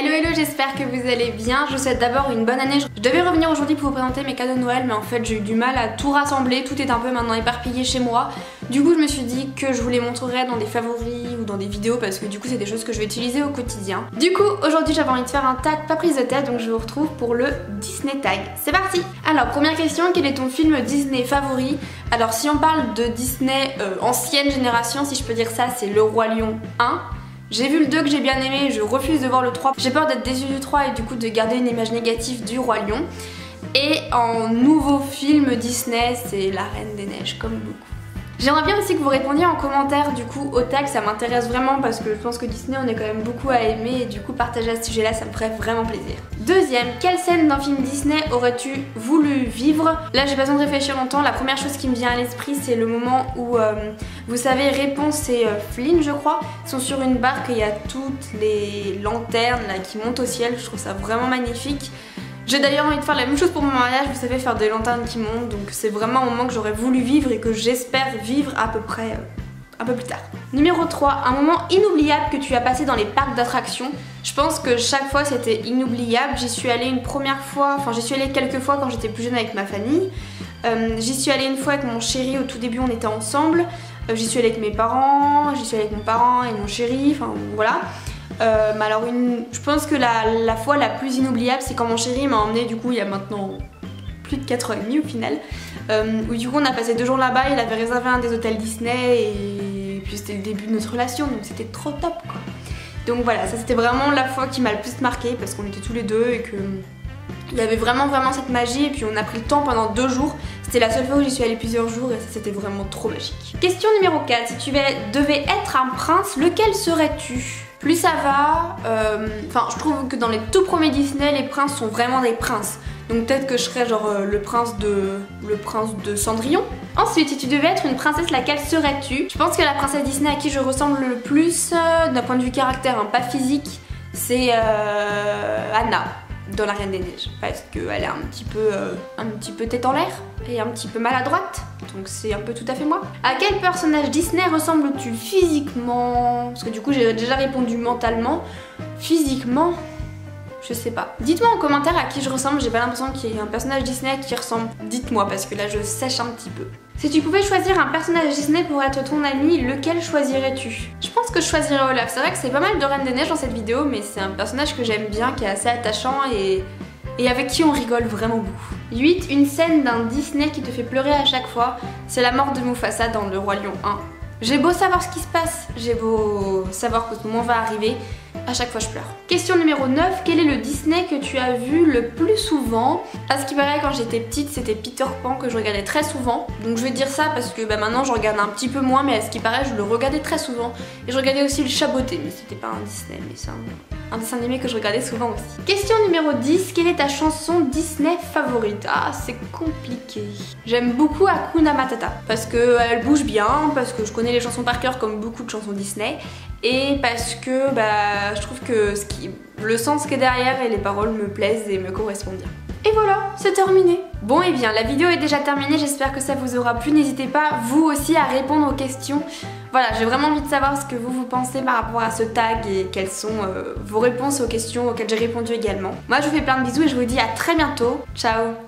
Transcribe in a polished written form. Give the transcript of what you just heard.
Hello hello, j'espère que vous allez bien. Je vous souhaite d'abord une bonne année. Je devais revenir aujourd'hui pour vous présenter mes cadeaux de Noël, mais en fait j'ai eu du mal à tout rassembler. Tout est un peu maintenant éparpillé chez moi. Du coup je me suis dit que je vous les montrerai dans des favoris ou dans des vidéos parce que du coup c'est des choses que je vais utiliser au quotidien. Du coup aujourd'hui j'avais envie de faire un tag pas prise de tête, donc je vous retrouve pour le Disney tag. C'est parti. Alors première question, quel est ton film Disney favori? Alors si on parle de Disney ancienne génération, si je peux dire ça, c'est Le Roi Lion 1. J'ai vu le 2 que j'ai bien aimé, je refuse de voir le 3. J'ai peur d'être déçue du 3 et du coup de garder une image négative du Roi Lion. Et en nouveau film Disney, c'est La Reine des Neiges, comme beaucoup. J'aimerais bien aussi que vous répondiez en commentaire du coup au tag, ça m'intéresse vraiment parce que je pense que Disney on est quand même beaucoup à aimer et du coup partager à ce sujet là ça me ferait vraiment plaisir. Deuxième, quelle scène d'un film Disney aurais-tu voulu vivre? Là j'ai pas besoin de réfléchir longtemps, la première chose qui me vient à l'esprit c'est le moment où vous savez Réponse et Flynn je crois sont sur une barque et il y a toutes les lanternes là qui montent au ciel, je trouve ça vraiment magnifique. J'ai d'ailleurs envie de faire la même chose pour mon mariage, vous savez, faire des lanternes qui montent, donc c'est vraiment un moment que j'aurais voulu vivre et que j'espère vivre à peu près un peu plus tard. Numéro 3, un moment inoubliable que tu as passé dans les parcs d'attractions. Je pense que chaque fois c'était inoubliable, j'y suis allée une première fois, enfin j'y suis allée quelques fois quand j'étais plus jeune avec ma famille. J'y suis allée une fois avec mon chéri, au tout début on était ensemble. J'y suis allée avec mes parents, j'y suis allée avec mon parent et mon chéri, enfin voilà. Mais alors je pense que la fois la plus inoubliable c'est quand mon chéri m'a emmené du coup il y a maintenant plus de 4 ans et demi au final où du coup on a passé 2 jours là-bas, il avait réservé un des hôtels Disney et puis c'était le début de notre relation donc c'était trop top quoi. Donc voilà, ça c'était vraiment la fois qui m'a le plus marqué parce qu'on était tous les deux et que il y avait vraiment cette magie et puis on a pris le temps pendant 2 jours. C'était la seule fois où j'y suis allée plusieurs jours et ça c'était vraiment trop magique. Question numéro 4, si tu devais être un prince, lequel serais-tu? Plus ça va, enfin je trouve que dans les tout premiers Disney, les princes sont vraiment des princes. Donc peut-être que je serais genre le prince de Cendrillon. Ensuite, si tu devais être une princesse, laquelle serais-tu? Je pense que la princesse Disney à qui je ressemble le plus, d'un point de vue caractère, hein, pas physique, c'est Anna dans La Reine des Neiges. Parce qu'elle est un petit peu tête en l'air et un petit peu maladroite. Donc c'est un peu tout à fait moi. À quel personnage Disney ressembles-tu physiquement? Parce que du coup j'ai déjà répondu mentalement. Physiquement, je sais pas. Dites-moi en commentaire à qui je ressemble, j'ai pas l'impression qu'il y ait un personnage Disney qui ressemble. Dites-moi parce que là je sèche un petit peu. Si tu pouvais choisir un personnage Disney pour être ton ami, lequel choisirais-tu? Je pense que je choisirais Olaf. C'est vrai que c'est pas mal de Reine des Neiges dans cette vidéo, mais c'est un personnage que j'aime bien, qui est assez attachant et avec qui on rigole vraiment beaucoup. 8. Une scène d'un Disney qui te fait pleurer à chaque fois, c'est la mort de Mufasa dans Le Roi Lion 1. J'ai beau savoir ce qui se passe, j'ai beau savoir que ce moment va arriver, à chaque fois je pleure. Question numéro 9, quel est le Disney que tu as vu le plus souvent? À ce qui paraît quand j'étais petite c'était Peter Pan que je regardais très souvent. Donc je vais dire ça parce que maintenant je regarde un petit peu moins, mais à ce qui paraît je le regardais très souvent. Et je regardais aussi Le Chat Botté, mais c'était pas un Disney, mais c'est un dessin animé que je regardais souvent aussi. Question numéro 10, quelle est ta chanson Disney favorite? Ah c'est compliqué. J'aime beaucoup Hakuna Matata parce qu'elle bouge bien, parce que je connais les chansons par cœur comme beaucoup de chansons Disney. Et parce que je trouve que le sens qui est derrière et les paroles me plaisent et me correspondent bien. Et voilà, c'est terminé. Bon et bien, la vidéo est déjà terminée, j'espère que ça vous aura plu. N'hésitez pas vous aussi à répondre aux questions. Voilà, j'ai vraiment envie de savoir ce que vous pensez par rapport à ce tag et quelles sont vos réponses aux questions auxquelles j'ai répondu également. Moi je vous fais plein de bisous et je vous dis à très bientôt. Ciao.